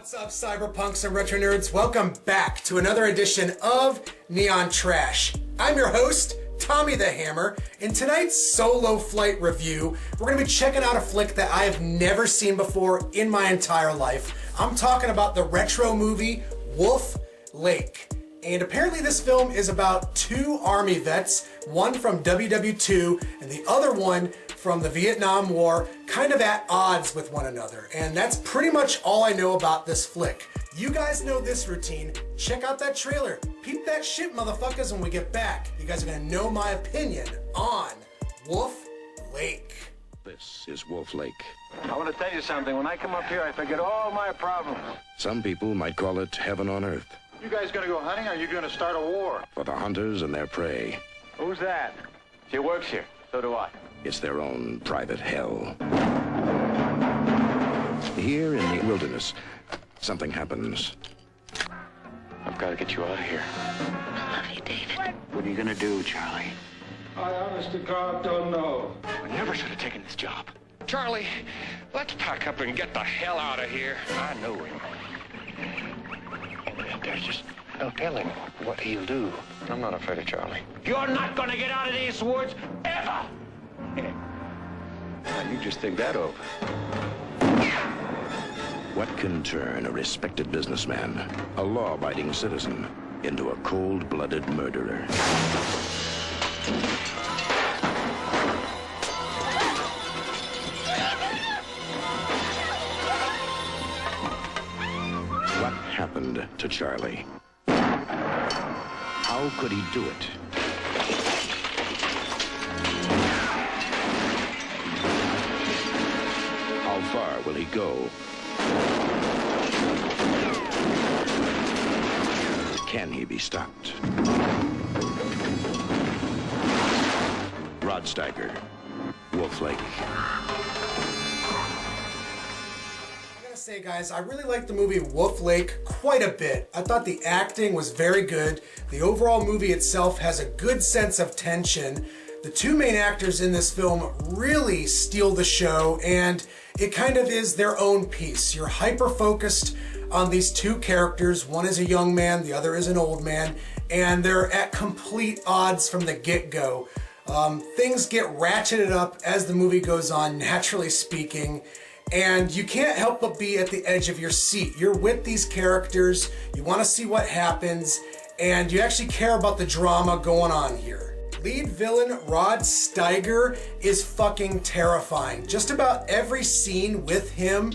What's up, cyberpunks and retro nerds? Welcome back to another edition of Neon Trash. I'm your host, Tommy the Hammer. In tonight's solo flight review, we're going to be checking out a flick that I have never seen before in my entire life. I'm talking about the retro movie Wolf Lake. And apparently this film is about two Army vets, one from WW2 and the other one from the Vietnam War, kind of at odds with one another. And that's pretty much all I know about this flick. You guys know this routine. Check out that trailer. Peep that shit, motherfuckers, when we get back. You guys are gonna know my opinion on Wolf Lake. This is Wolf Lake. I want to tell you something. When I come up here, I forget all my problems. Some people might call it heaven on earth. You guys gonna go hunting, or are you gonna start a war? For the hunters and their prey, Who's that? She works here. So do I. it's their own private hell. Here in the wilderness, something happens. I've got to get you out of here. I love you, David. What are you gonna do, Charlie? I honest to God don't know. I never should have taken this job. Charlie, let's pack up and get the hell out of here. I know him. There's just no telling what he'll do. I'm not afraid of Charlie. You're not gonna get out of these woods ever! Now, you just think that over. What can turn a respected businessman, a law-abiding citizen, into a cold-blooded murderer? What happened to Charlie? How could he do it? How far will he go? Can he be stopped? Rod Steiger, Wolf Lake. I gotta say, guys, I really liked the movie Wolf Lake quite a bit. I thought the acting was very good. The overall movie itself has a good sense of tension. The two main actors in this film really steal the show, and it kind of is their own piece. You're hyper-focused on these two characters. One is a young man, the other is an old man, and they're at complete odds from the get-go. Things get ratcheted up as the movie goes on, naturally speaking, and you can't help but be at the edge of your seat. You're with these characters, you want to see what happens, and you actually care about the drama going on here. Lead villain Rod Steiger is fucking terrifying. Just about every scene with him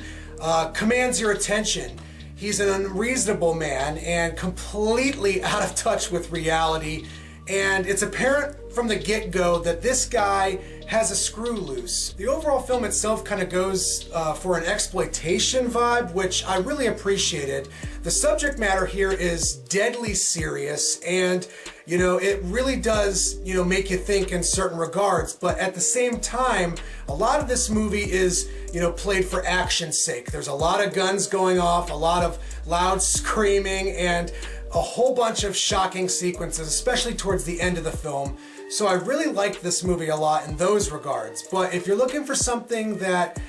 commands your attention. He's an unreasonable man and completely out of touch with reality, and it's apparent from the get-go that this guy has a screw loose. The overall film itself kind of goes for an exploitation vibe, which I really appreciated. The subject matter here is deadly serious, and you know, it really does, you know, make you think in certain regards, but at the same time, a lot of this movie is, you know, played for action's sake. There's a lot of guns going off, a lot of loud screaming, and a whole bunch of shocking sequences, especially towards the end of the film. So I really liked this movie a lot in those regards. But if you're looking for something that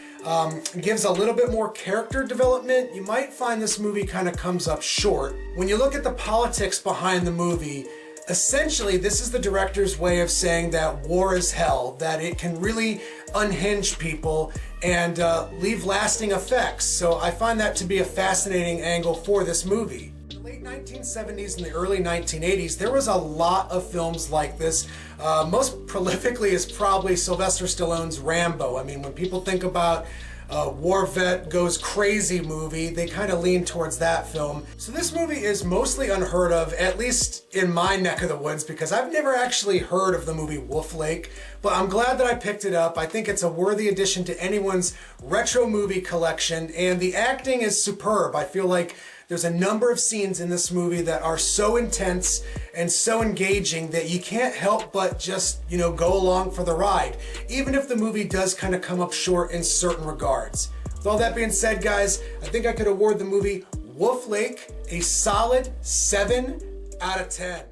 gives a little bit more character development, you might find this movie kind of comes up short. When you look at the politics behind the movie, essentially this is the director's way of saying that war is hell, that it can really unhinge people and leave lasting effects. So I find that to be a fascinating angle for this movie. In the late 1970s and the early 1980s, there was a lot of films like this. Most prolifically is probably Sylvester Stallone's Rambo. I mean, when people think about war vet goes crazy movie, they kind of lean towards that film. So this movie is mostly unheard of, at least in my neck of the woods, because I've never actually heard of the movie Wolf Lake, but I'm glad that I picked it up. I think it's a worthy addition to anyone's retro movie collection, and the acting is superb. I feel like there's a number of scenes in this movie that are so intense and so engaging that you can't help but just, you know, go along for the ride, even if the movie does kind of come up short in certain regards. With all that being said, guys, I think I could award the movie Wolf Lake a solid 7 out of 10.